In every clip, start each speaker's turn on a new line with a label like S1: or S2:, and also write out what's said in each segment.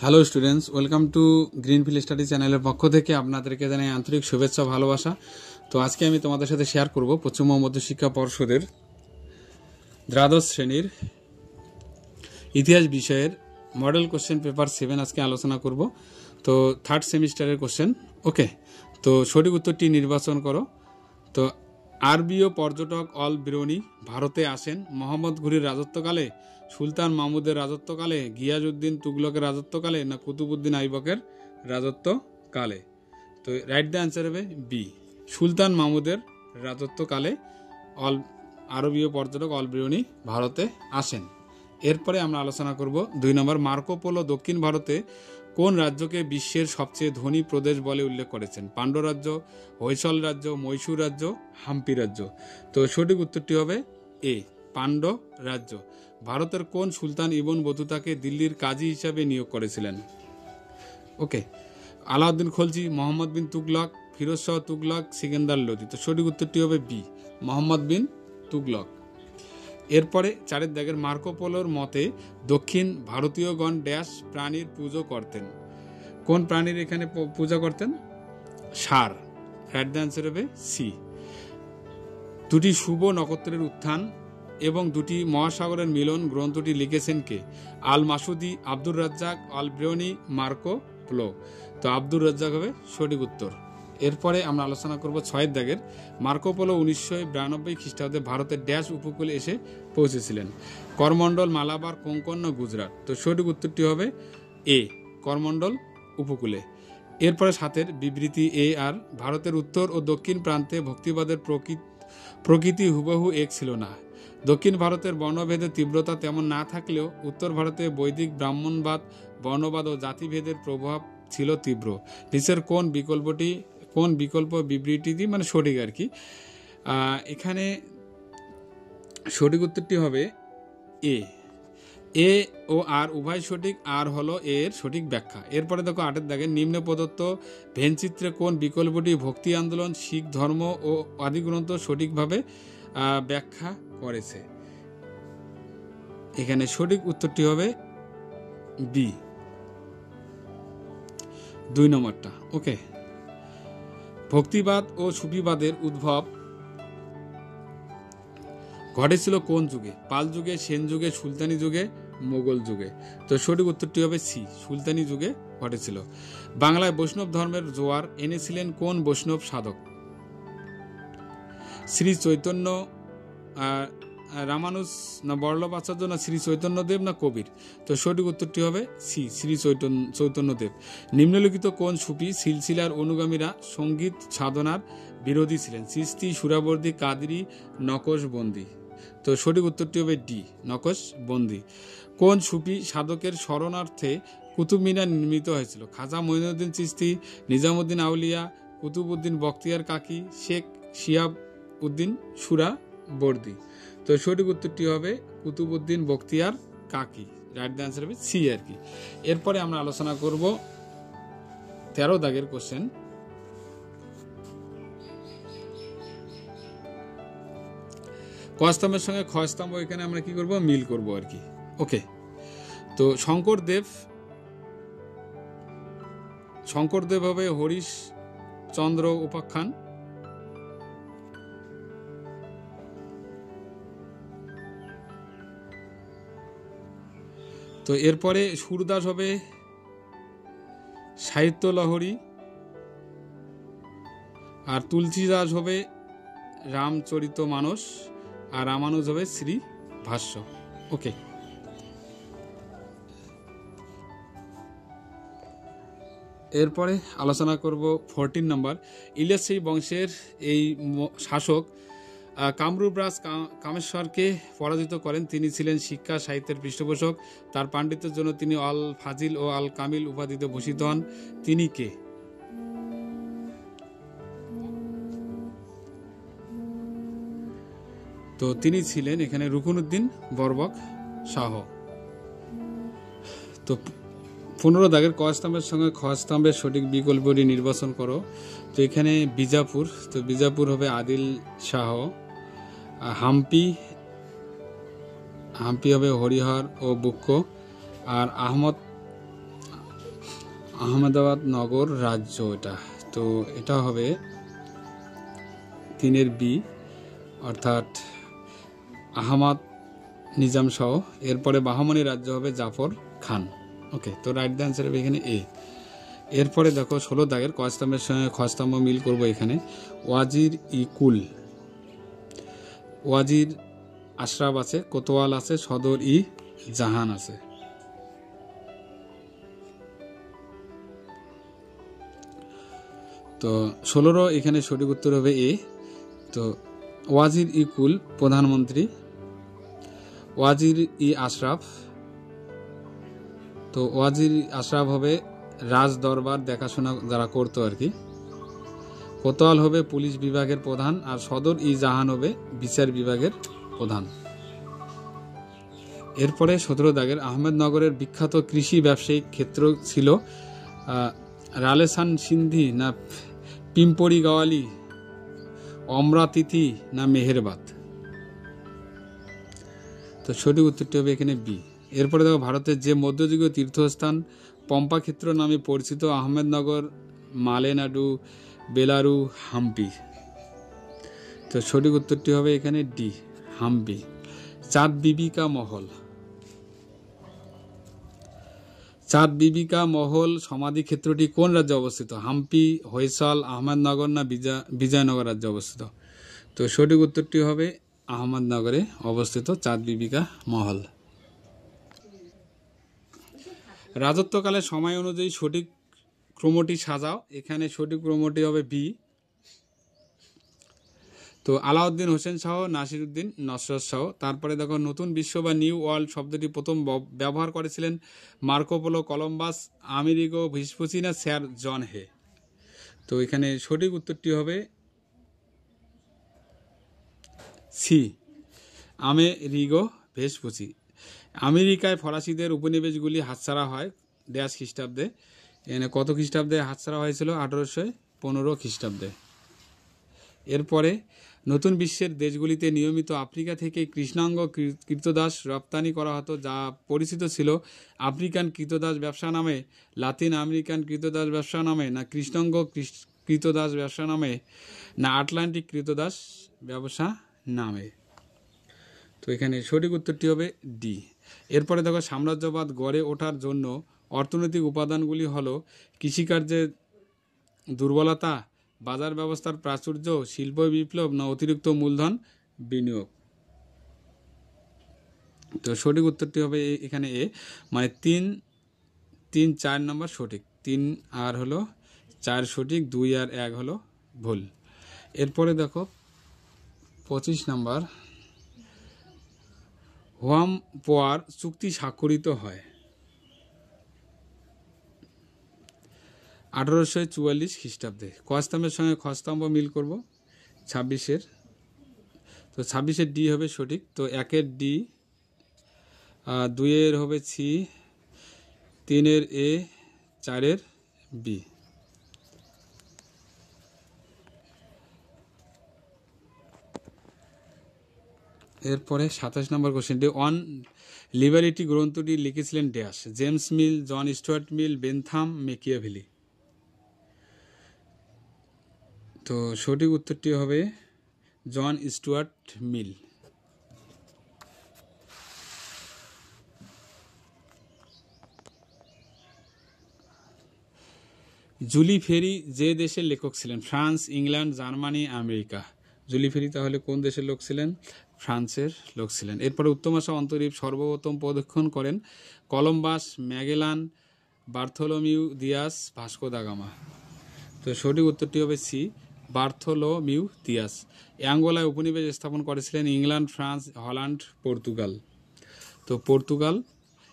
S1: Hello students, welcome to greenfield study চ্যানেলের পক্ষ থেকে আপনাদেরকে জানাই আন্তরিক শুভেচ্ছা ভালোবাসা। তো আজকে আমি তোমাদের সাথে শেয়ার করব পশ্চিমবঙ্গ মধ্যশিক্ষা পর্ষদের দ্বাদশ শ্রেণীর ইতিহাস বিষয়ের মডেল কোশ্চেন পেপার 7 আজকে আলোচনা করব। তো থার্ড সেমিস্টারের কোশ্চেন। ওকে, তো সঠিক উত্তরটি নির্বাচন করো। তো আরবীয় পর্যটক অল বিরুনি ভারতে আসেন মোহাম্মদ ঘুরির রাজত্বকালে, সুলতান মাহমুদের রাজত্বকালে, গিয়াসউদ্দিন তুগলকের রাজত্বকালে, না কুতুবউদ্দিন আইবকের রাজত্বকালে। তো রাইট দ্য অ্যান্সার হবে বি, সুলতান মাহমুদের রাজত্বকালে আরবীয় পর্যটক অল বিরুনি ভারতে আসেন। এরপরে আমরা আলোচনা করব 2 নম্বর, মার্কো পোলো দক্ষিণ ভারতে কোন রাজ্যকে বিশ্বের সবচেয়ে ধনী প্রদেশ বলে উল্লেখ করেছেন? পাণ্ড্য রাজ্য, হৈসল রাজ্য, মহীশূর রাজ্য, হাম্পি রাজ্য। তো সঠিক উত্তরটি হবে এ, পাণ্ড্য রাজ্য। ভারতের কোন সুলতান ইবন বতুতাকে দিল্লির কাজী হিসাবে নিয়োগ করেছিলেন? ওকে, আলাউদ্দিন খলজি, মোহাম্মদ বিন তুগলক, ফিরোজ শাহ তুগলক, সিকান্দার লোদি। তো সঠিক উত্তরটি হবে বি, মোহাম্মদ বিন তুগলক। এরপরে 4 দাগের, মার্কো পোলোর মতে দক্ষিণ ভারতীয়গণ ড্যাশ প্রাণীর পুজো করতেন? কোন প্রাণীর এখানে পূজা করতেন? ষাঁড়। রাইট দ্য অ্যান্সার হবে সি। 2টি শুভ নক্ষত্রের উত্থান এবং 2টি মহাসাগরের মিলন গ্রন্থটি লিখেছেন কে? আল মাসুদি, আব্দুর রাজ্জাক, আল বিরুনি, মার্কো পোলো। তো আব্দুর রাজ্জাক হবে সঠিক উত্তর। এরপরে আমরা আলোচনা করব 6 দাগের, মার্কো পোলো 1992 খ্রিস্টাব্দে ভারতের ড্যাশ উপকূলে এসে পৌঁছেছিলেন? করমণ্ডল, মালাবার, কোঙ্কণ, না গুজরাট? তো সঠিক উত্তরটি হবে এ, করমণ্ডল উপকূলে। এরপরে 7 বিবৃতি এ আর, ভারতের উত্তর ও দক্ষিণ প্রান্তে ভক্তিবাদের প্রকৃতি হুবহু এক ছিল না। দক্ষিণ ভারতের বর্ণভেদের তীব্রতা তেমন না থাকলেও উত্তর ভারতে বৈদিক ব্রাহ্মণবাদ, বর্ণবাদ ও জাতিভেদের প্রভাব ছিল তীব্র। নিচের কোন বিকল্প বিবৃতিটি মানে সঠিক আর কি? এখানে সঠিক উত্তরটি হবে এ ও আর উভয় সঠিক, আর হলো এর সঠিক ব্যাখ্যা। এরপরে দেখো 8 দাগে, নিম্ন প্রদত্ত ভেনচিত্রে কোন বিকল্পটি ভক্তি আন্দোলন, শিখ ধর্ম ও আদিগ্রন্থ সঠিকভাবে ব্যাখ্যা করেছে? এখানে সঠিক উত্তরটি হবে বি, 2 নম্বরটা। ওকে, ভক্তিবাদ ও সুফিবাদের উদ্ভব ঘটেছিল কোন যুগে? পাল যুগে, সেন যুগে, সুলতানি যুগে, মোগল যুগে? তো সঠিক উত্তরটি হবে সি, সুলতানি যুগে ঘটেছিল। বাংলায় বৈষ্ণব ধর্মের জোয়ার এনেছিলেন কোন বৈষ্ণব সাধক? শ্রী চৈতন্য, রামানুজ, না বল্লভাচার্য, না শ্রী চৈতন্যদেব, না কবির? তো সঠিক উত্তরটি হবে সি, শ্রী চৈতন্যদেব। নিম্নলিখিত কোন সুফি সিলসিলার অনুগামীরা সঙ্গীত সাধনার বিরোধী ছিলেন? চিশতি, সুরাবর্দী, কাদরি, নকশবন্দি? তো সঠিক উত্তরটি হবে ডি, নকশবন্দি। কোন সুফি সাধকের স্মরণার্থে কুতুব মিনার নির্মিত হয়েছিল? খাজা মঈনুদ্দিন চিশতি, নিজামুদ্দিন আউলিয়া, কুতুবউদ্দিন বখতিয়ার কাকি, শেখ শিহাব উদ্দিন সুরাবর্দী? তো সঠিক উত্তরটি হবে কুতুবউদ্দিন বখতিয়ার কাকি। রাইট দ্য অ্যান্সার হবে সি আর কি। এরপরে আমরা আলোচনা করব 13 দাগের কোশ্চেন। ক স্তম্ভের সঙ্গে খ স্তম্ভ এখানে আমরা কি করব? মিল করব আর কি। ওকে, তো শঙ্করদেব হবে হরিশ চন্দ্র উপাখ্যান। তো এরপরে সুরদাস হবে সাহিত্য লহরী, আর তুলসীদাস হবে রামচরিত মানস, আর রামানুজ হবে শ্রী ভাষ্য। ওকে, এরপরে আলোচনা করব 14 নম্বর, ইলিয়াস বংশের এই শাসক কামরূপ রাজ কামেশ্বরকে পরাজিত করেন। তিনি ছিলেন শিক্ষা সাহিত্যের পৃষ্ঠপোষক। তার পাণ্ডিত্যের জন্য তিনি আল ফাজিল ও আল কামিল উপাধিতে ভূষিত হন। তিনি কে? তো তিনি ছিলেন এখানে রুকনউদ্দিন বরবক শাহ। তো 15 দাগের ক স্তম্ভের সঙ্গে খ স্তম্ভের সঠিক বিকল্পটি নির্বাচন করো। তো এখানে বিজাপুর, তো বিজাপুর হবে আদিল শাহ। হাম্পি হবে হরিহর ও বুক্কো। আর আহমেদাবাদ নগর রাজ্য এটা। তো এটা হবে 3-এর বি, অর্থাৎ আহমদ নিজাম সহ। এরপরে বাহমনি রাজ্য হবে জাফর খান। ওকে, তো রাইট দ্য অ্যান্সার হবে এখানে এ। এরপরে দেখো 16 দাগের ক স্তম্ভের সঙ্গে খ স্তম্ভ মিল করবো এখানে। ওয়াজির ই কুল, ওয়াজির আশরাফ আছে, কোতোয়াল আছে, সদর ই জাহান আছে। তো 16 এখানে সঠিক উত্তর হবে এ। তো ওয়াজির ই কুল প্রধানমন্ত্রী, ওয়াজির ই আশরাফ, তো ওয়াজির আশরাফ হবে রাজ দরবার দেখাশোনা যারা করতো আর কি। কোতোয়াল হবে পুলিশ বিভাগের প্রধান, আর সদর ই জাহান হবে বিচার বিভাগের প্রধান। এরপরে 17 দাগের আহমেদনগরের বিখ্যাত কৃষি ব্যবসায়িক ক্ষেত্র ছিল রালেসান সিন্ধি না পিম্পরি গাওয়ালি, অমরাতিথি না মেহেরবাদ। তো সঠিক উত্তরটি হবে এখানে বি। এরপরে দেখো ভারতের যে মধ্যযুগীয় তীর্থস্থান পম্পা ক্ষেত্র নামে পরিচিত আহমেদনগর, মালেনাডু, বেলারু, হাম্পি। তো সঠিক উত্তরটি হবে এখানে ডি, হাম্পি। চাঁদ বিবিকা মহল, চাঁদ বিবিকা মহল সমাধি ক্ষেত্রটি কোন রাজ্যে অবস্থিত? হাম্পি, হৈসল, আহমেদনগর না বিজয়নগর রাজ্যে অবস্থিত? তো সঠিক উত্তরটি হবে আহমেদনগরে অবস্থিত চাঁদ বিবিকা মহল। রাজত্বকালের সময় অনুযায়ী সঠিক ক্রমটি সাজাও। এখানে সঠিক ক্রমটি হবে বি। তো আলাউদ্দিন হোসেন শাহ, নাসিরউদ্দিন নসরত শাহ। তারপরে দেখো নতুন বিশ্ব বা নিউ ওয়ার্ল্ড শব্দটি প্রথম ব্যবহার করেছিলেন মার্কোপোলো, কলম্বাস, আমেরিগো ভেসপুচি না স্যার জন হে? তো এখানে সঠিক উত্তরটি হবে সি, আমেরিগো ভেসপুচি। আমেরিকায় ফরাসিদের উপনিবেশগুলি হাতছাড়া হয় ড্যাশ খ্রিস্টাব্দে। এখানে কত খ্রিস্টাব্দে হাতছাড়া হয়েছিল? 1815 খ্রিস্টাব্দে। এরপরে নতুন বিশ্বের দেশগুলিতে নিয়মিত আফ্রিকা থেকে কৃষ্ণাঙ্গ কৃতদাস রপ্তানি করা হতো, যা পরিচিত ছিল আফ্রিকান কৃতদাস ব্যবসা নামে, লাতিন আমেরিকান কৃতদাস ব্যবসা নামে না কৃষ্ণাঙ্গ কৃতদাস ব্যবসা নামে না আটলান্টিক কৃতদাস ব্যবসা নামে? তো এখানে সঠিক উত্তরটি হবে ডি। এরপরে দেখো সাম্রাজ্যবাদ গড়ে ওঠার জন্য অর্থনৈতিক উপাদানগুলি হলো কৃষিকার্যের দুর্বলতা, বাজার ব্যবস্থার প্রাচুর্য, শিল্প বিপ্লব না অতিরিক্ত মূলধন বিনিয়োগ? তো সঠিক উত্তরটি হবে এখানে এ, মানে 3-4 নম্বর সঠিক। 3 আর হলো 4 সঠিক, 2 আর 1 হলো ভুল। এরপরে দেখো 25 নম্বর, হোয়ামপোয়ার চুক্তি স্বাক্ষরিত হয় 1844 খ্রিস্টাব্দে। ক স্তম্ভের সঙ্গে খ স্তম্ভ মিল করব 26-এর। তো 26-এর ডি হবে সঠিক। তো 1-এর ডি, 2-এর হবে সি, 3-এর এ, 4-এর বি। এরপরে 27 নম্বর কোশ্চেনটি, অন লিবারিটি গ্রন্থটি লিখেছিলেন ড্যাশ? জেমস মিল, জন স্টুয়ার্ট মিল, বেনথাম, মেকিয়াভেলি। তো সঠিক উত্তরটি হবে জন স্টুয়ার্ট মিল। জুলি ফেরি যে দেশের লেখক ছিলেন? France, England, Germany, America. জুলি ফেরি তাহলে কোন দেশের লোক ছিলেন? ফ্রান্সের লোক ছিলেন। এরপরে উত্তম আশা অন্তরীপ সর্বপ্রথম প্রদক্ষিণ করেন Columbus, Magellan, Bartholomew Dias, Vasco da Gama. তো সঠিক উত্তরটি হবে সি, বার্থোলোমিউ দিয়াস। অ্যাঙ্গোলায় উপনিবেশ স্থাপন করেছিলেন ইংল্যান্ড, ফ্রান্স, হল্যান্ড, পর্তুগাল। তো পর্তুগাল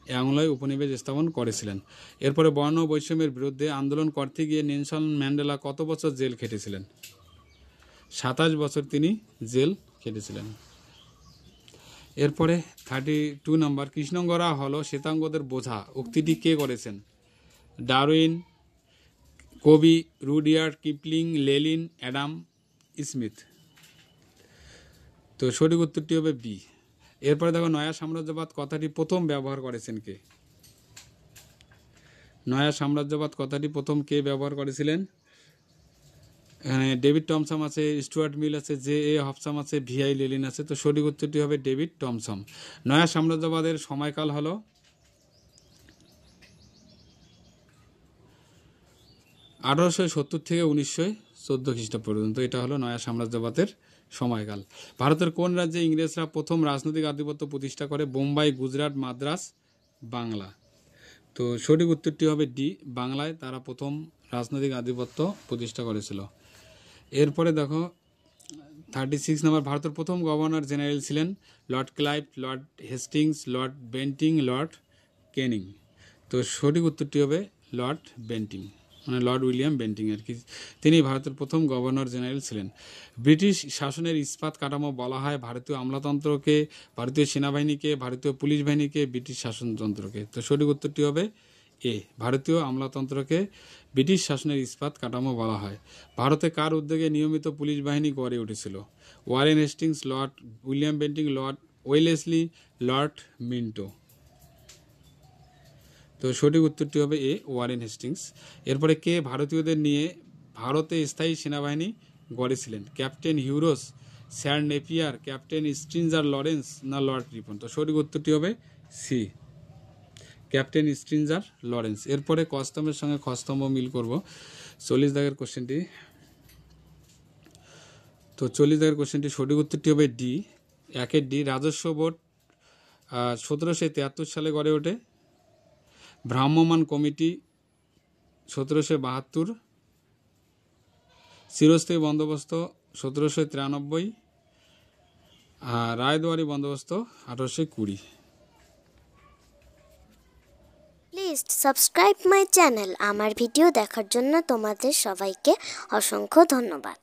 S1: অ্যাঙ্গোলায় উপনিবেশ স্থাপন করেছিলেন। এরপরে বর্ণ বৈষম্যের বিরুদ্ধে আন্দোলন করতে গিয়ে নেলসন ম্যান্ডেলা কত বছর জেল খেটেছিলেন? 27 বছর তিনি জেল খেটেছিলেন। এরপরে 32 নম্বর, কৃষ্ণঙ্গরা হলো শ্বেতাঙ্গদের বোঝা উক্তিটি কে করেছেন? ডারউইন, কবি, Rudyard Kipling, Lenin, Adam Smith. তো সঠিক উত্তরটি হবে বি। এরপরে দেখো নয়া সাম্রাজ্যবাদ কথাটি প্রথম ব্যবহার করেছেন কে? নয়া সাম্রাজ্যবাদ কথাটি প্রথম কে ব্যবহার করেছিলেন? এখানে ডেভিড টমসন আছে, স্টুয়ার্ট মিল আছে, জে এ হবসাম আছে, ভিআই লেনিন আছে। তো সঠিক উত্তরটি হবে ডেভিড টমসন। নয়া সাম্রাজ্যবাদের সময়কাল হলো 1870 থেকে 1914 খ্রিস্টাব্দ পর্যন্ত। এটা হলো নয়া সাম্রাজ্যবাদের সময়কাল। ভারতের কোন রাজ্যে ইংরেজরা প্রথম রাজনৈতিক আধিপত্য প্রতিষ্ঠা করে? বোম্বাই, গুজরাট, মাদ্রাস, বাংলা। তো সঠিক উত্তরটি হবে ডি, বাংলায় তারা প্রথম রাজনৈতিক আধিপত্য প্রতিষ্ঠা করেছিল। এরপরে দেখো 36 নম্বর, ভারতের প্রথম গভর্নর জেনারেল ছিলেন Lord Clive, Lord Hastings, Lord Bentinck, Lord Canning. তো সঠিক উত্তরটি হবে লর্ড বেন্টিং, মানে লর্ড উইলিয়াম বেন্টিং আর কি। তিনি ভারতের প্রথম গভর্নর জেনারেল ছিলেন। ব্রিটিশ শাসনের ইস্পাত কাঠামো বলা হয় ভারতীয় আমলাতন্ত্রকে, ভারতীয় সেনাবাহিনীকে, ভারতীয় পুলিশ বাহিনীকে, ব্রিটিশ শাসনতন্ত্রকে। তো সঠিক উত্তরটি হবে এ, ভারতীয় আমলাতন্ত্রকে ব্রিটিশ শাসনের ইস্পাত কাঠামো বলা হয়। ভারতে কার উদ্যোগে নিয়মিত পুলিশ বাহিনী গড়ে উঠেছিল? Warren Hastings, Lord William Bentinck, Lord Wellesley, Lord Minto. তো সঠিক উত্তরটি হবে এ, ওয়ারেন হেস্টিংস। এরপরে কে ভারতীয়দের নিয়ে ভারতে স্থায়ী সেনাবাহিনী গড়েছিলেন? Captain Hugh Rose, sir Napier, captain Stringer Lawrence না লর্ড রিপন? তো সঠিক উত্তরটি হবে সি, ক্যাপ্টেন স্ট্রিঞ্জার লরেন্স। এরপরে কস্তম্ভের সঙ্গে খস্তম্ভ মিল করব। 40 দাগের কোশ্চেনটি। তো 40 দাগের কোশ্চেনটি সঠিক উত্তরটি হবে ডি, একের ডি। রাজস্ব বোর্ড 1773 সালে গড়ে ওঠে। ভ্রাম্যমাণ কমিটি 1772, চিরস্থায়ী বন্দোবস্ত 1793, আর রায়দুয়ারি বন্দোবস্ত 1820।
S2: Please subscribe my channel. আমার ভিডিও দেখার জন্য তোমাদের সবাইকে অসংখ্য ধন্যবাদ।